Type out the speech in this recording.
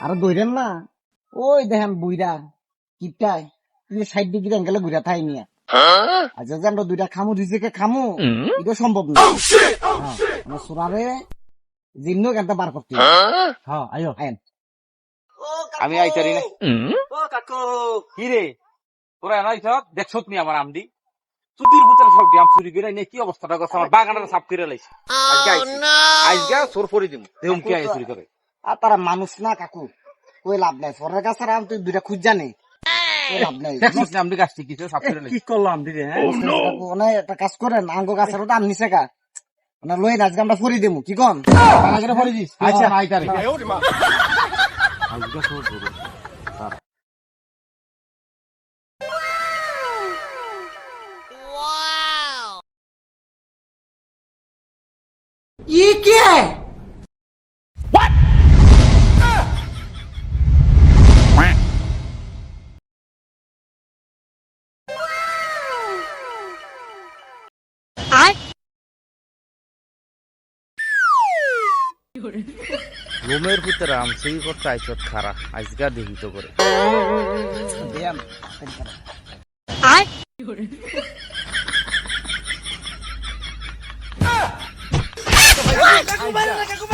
আর দইরেন না ওই দেখেন বুইরা কিপটায় তুমি 60 ডিগ্রি অ্যাঙ্গেলে ঘুরা থাই নিয়া আচ্ছা যে আমরা দুইটা খামু রিজেকে খামু এটা সম্ভব না আমরা সোরারে জিন্ন কেনটা বার করতে হ্যাঁ আয়ো আইন আমি আইতারি না। ও কাকু কি রে তোরা এনাই সব দেখছত নি আমার আমদি চুদির ভিতরে সব ডিয়াম চুরি করে নে কি অবস্থাটা করছে আমার বাগানটা সাফ করে লাইছে আজকে সোর পরি দিমু দেউম কি আই চুরি করে আর তারা মানুষ না কাকু কই লাভ নাই সরের কাছে আর তুই দুইটা খুঁজ জানে লাভ নাই দেখছত নি আমদি গাছটি কিছু সাফ করে লাইছে কি করলাম দিদি হ্যাঁ কাকু মানে একটা কাজ করেন আঙ্গো গাছের দাম নিছে কা মানে লই আজকে আমরা ফরি দেবো কি কন বাগানে পরি দিস আচ্ছা আইতারি আজকে সোর ধরো ये क्या है রুমের ভিতরে আম সেই করতে আইছত খারা আজকে দেখি তো করে কাকু